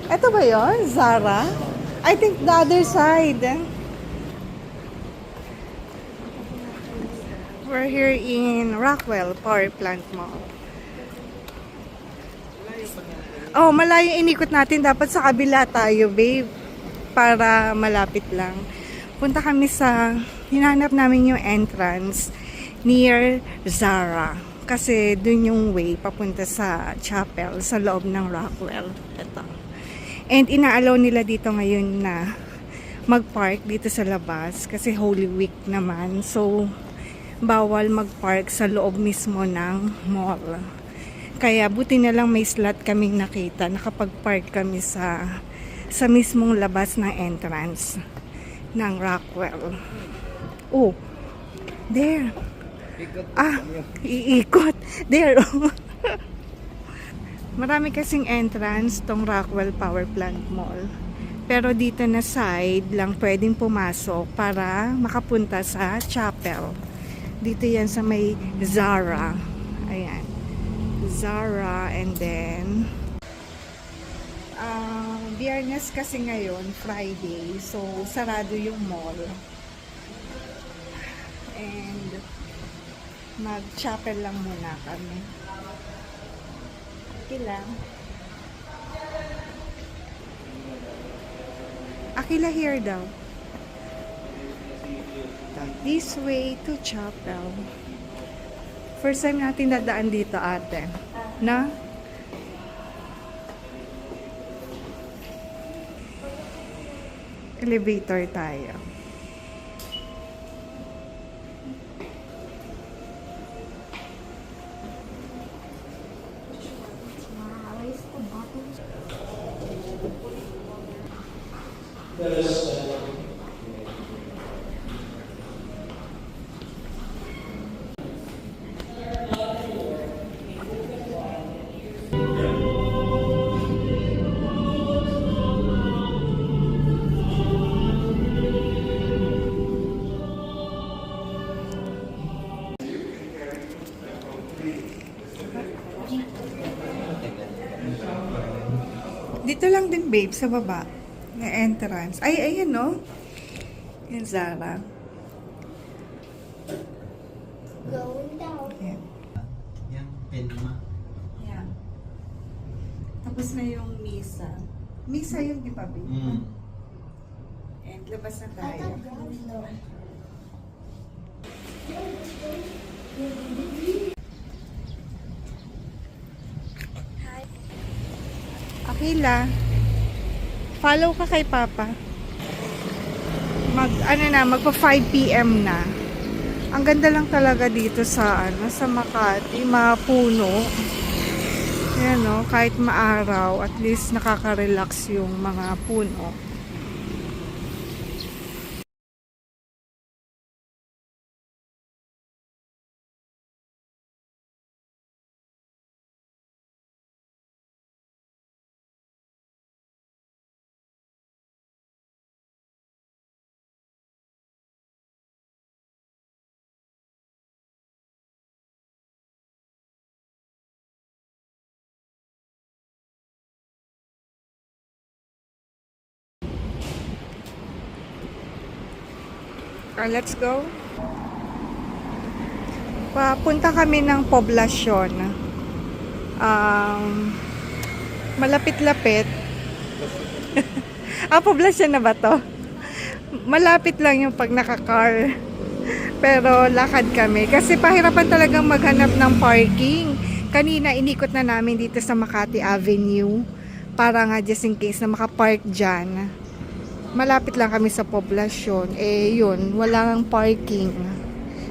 Ito ba yon? Zara? I think the other side. We're here in Rockwell Power Plant Mall. Oh, malayo inikot natin. Dapat sa kabila tayo, babe. Para malapit lang. Punta kami sa, hinanap namin yung entrance near Zara. Kasi dun yung way papunta sa chapel, sa loob ng Rockwell. Ito. And inaalaw nila dito ngayon na mag-park dito sa labas. Kasi Holy Week naman. So, bawal mag-park sa loob mismo ng mall. Kaya buti na lang may slot kaming nakita. Nakapag-park kami sa mismong labas ng entrance ng Rockwell. Oh, there. Ah, iikot. There. Marami kasing entrance tong Rockwell Power Plant Mall. Pero dito na side lang pwedeng pumasok para makapunta sa chapel. Dito yan sa may Zara. Ayan. Zara, and then Biyernes kasi ngayon, Friday, so sarado yung mall. And mag-chapel lang muna kami. Okay lang. Akila here daw. This way to chapel. First time natin dadaan dito, ate. Na? Elevator tayo. Dito lang din, babe, sa baba. May entrance. Ay, ayan, no? Yung Zara. Going down. Ayan. Yan, Penma. Ayan. Tapos na yung misa. Misa yun, di ba, babe? And labas na tayo. Akila, follow ka kay Papa. Magpa 5 PM na. Ang ganda lang talaga dito sa sa Makati, mga puno. Ayan, no, kahit maaraw, at least nakaka-relax yung mga puno. Let's go. Papunta kami ng poblasyon. Malapit-lapit. Poblasyon na ba to? Malapit lang yung pag naka-car. Pero lakad kami. Kasi pahirapan talagang maghanap ng parking. Kanina inikot na namin dito sa Makati Avenue. Para nga just in case na makapark dyan. Malapit lang kami sa poblasyon. Yun, walang parking.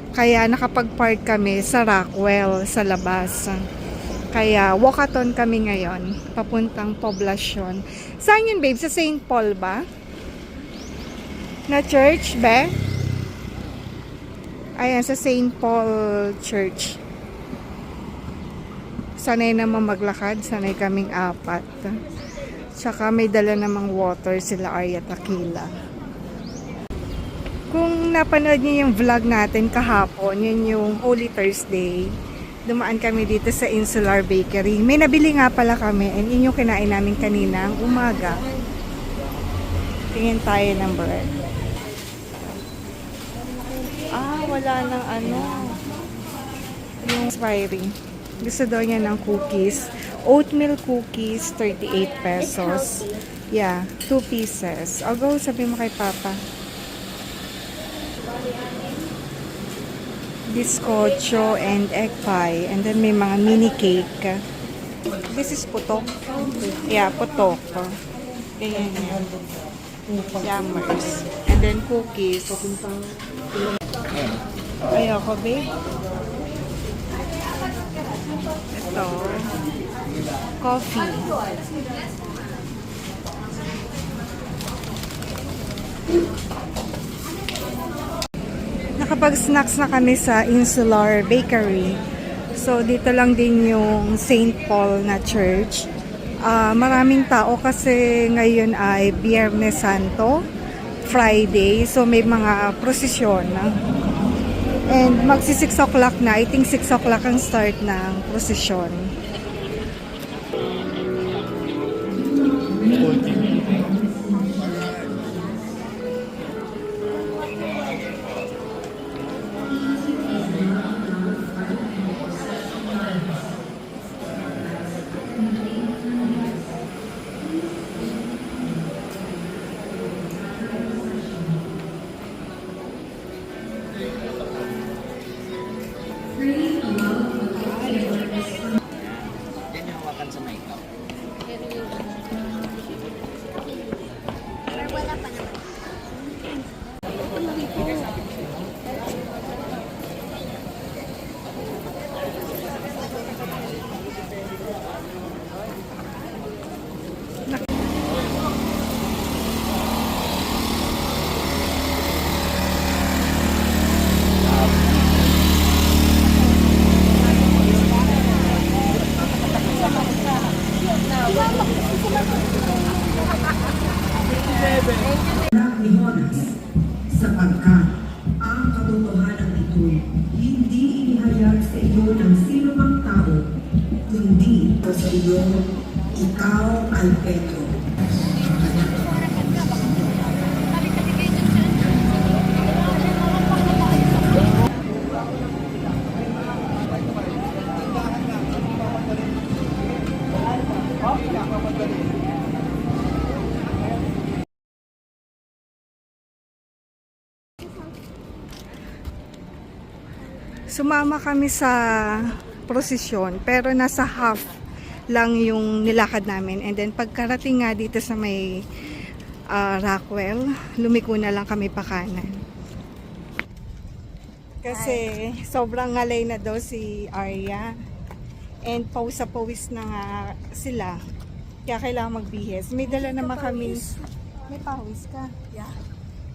Kaya nakapag-park kami sa Rockwell, sa labas. Kaya walkathon kami ngayon, papuntang poblasyon. Saan yun, babe? Sa St. Paul ba? Na church, be? Ayan, sa St. Paul Church. Sanay naman maglakad, sanay kaming apat. Tsaka may dala namang water sila Arya Takila. Kung napanood niyo yung vlog natin kahapon, yun yung Holy Thursday. dumaan kami dito sa Insular Bakery. May nabili nga pala kami and yun yung kinain namin kaninang umaga. Tingin tayo ng bread. Wala nang ano. Yung expiry. Gusto daw niya ng cookies. Oatmeal cookies, 38 pesos. Yeah, 2 pieces. I'll go, sabi mo kay Papa. Bizcocho and egg pie. And then may mga mini cake. This is putok. Yeah, putok. Ganyan yan. Yummers. And then cookies. Ayoko, babe. Ito. Coffee. Nakapag-snacks na kami sa Insular Bakery. So, dito lang din yung St. Paul na church. Maraming tao kasi ngayon ay Biyernes Santo, Friday. So, may mga prosesyon. And magsi 6 o'clock na. I think 6 o'clock ang start ng prosesyon. Yan yung hawakan sa makeup. Wala pa naman. Ni Jonas, sapagkat ang katotohanan ito'y hindi inihayag sa iyo ng sino mang tao, kundi sa iyo, ikaw ay Pedro. Sumama kami sa prosesyon, pero nasa half lang yung nilakad namin. And then pagkarating nga dito sa may Rockwell, lumiko na lang kami pa kanan. Kasi sobrang ngalay na daw si Arya. And pawis na nga sila. Kaya kailangan magbihis. May dala naman kami. May pawis ka? Yeah.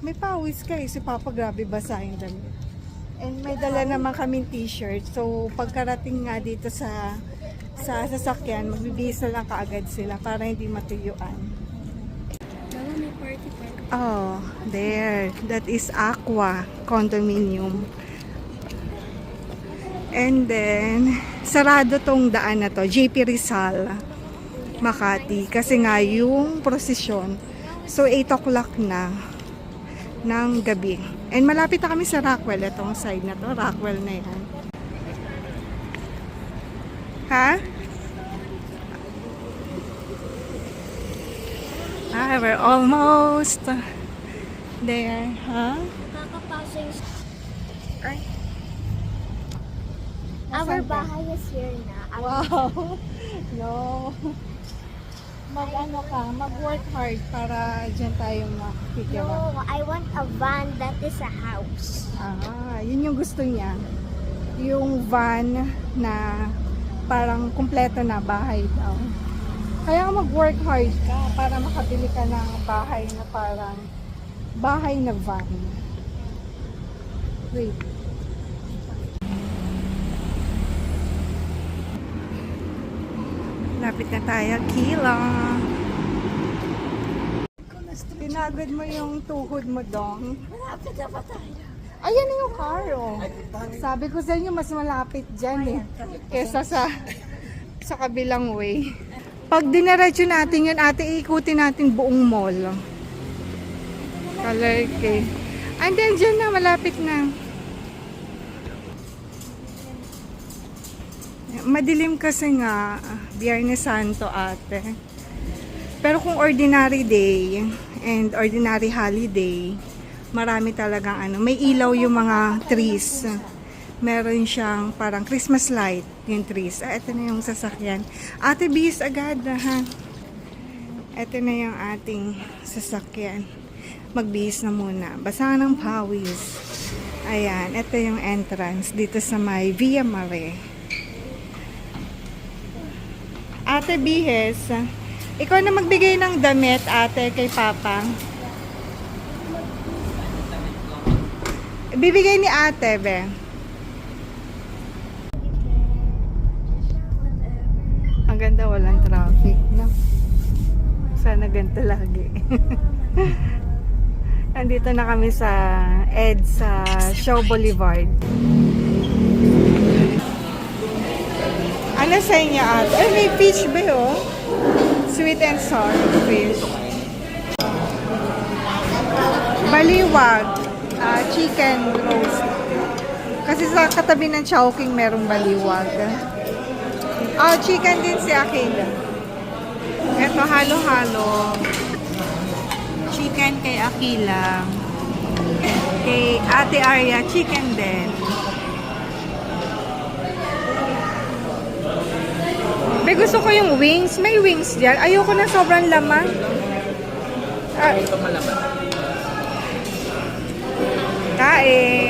May pawis ka eh. Si Papa grabe basahin damit. And may dala naman kaming t-shirt. So, pagkarating nga dito sa sasakyan, magbibihis na lang kaagad sila para hindi matuyuan. Oh, there. That is Aqua Condominium. And then, sarado tong daan na to. JP Rizal, Makati. Kasi nga yung prosesyon. So, 8 o'clock na ng gabi. And malapit na kami sa Rockwell. Itong side na to. Rockwell na yan. Ha? We're almost there. Ha? Kakapasok. Ay. Our Nasaan ka? bahay is here na. Wow. No. Mag-ano ka, mag-work hard para dyan tayo makikita. No, I want a van that is a house. Yun yung gusto niya. Yung van na parang kumpleto na bahay daw. Kaya mag-work hard ka para makabili ka ng bahay na parang bahay na van. Wait. Lapit na tayo, Kila. Pinagod mo yung tuhod mo, Dong. Malapit na ba tayo? Ayan na yung car, oh. Sabi ko sa inyo, mas malapit dyan eh. Kesa sa kabilang way. Pag dinaretso natin yun, ate, ikutin natin buong mall. Color K. Andyan dyan na, malapit na. Madilim kasi nga, Biyernes Santo ate. Pero kung ordinary day and ordinary holiday, marami talagang may ilaw yung mga trees. Meron siyang parang Christmas light yung trees. Ito na yung sasakyan. Ate, bis agad ha. Ito na yung ating sasakyan. Magbihis na muna. Basa ng pawis. Ayan, ito yung entrance dito sa may Via Mare. Ate, bihis. Ikaw na magbigay ng damit, ate, kay Papa. Bibigay ni ate, be. Ang ganda, walang traffic, no? Sana ganito lagi. Nandito na kami sa EDSA Shaw Boulevard. Ano sa inyo, ate? Ay, may fish ba, oh? Sweet and sour fish. Baliwag. Chicken roast. Kasi sa katabi ng Chowking merong baliwag. Chicken din si Akila. Ito, halo-halo. Chicken kay Akila. Kay Ate Arya, chicken din. May gusto ko yung wings. May wings dyan. Ayoko na sobrang laman. Ito malaman. Kain.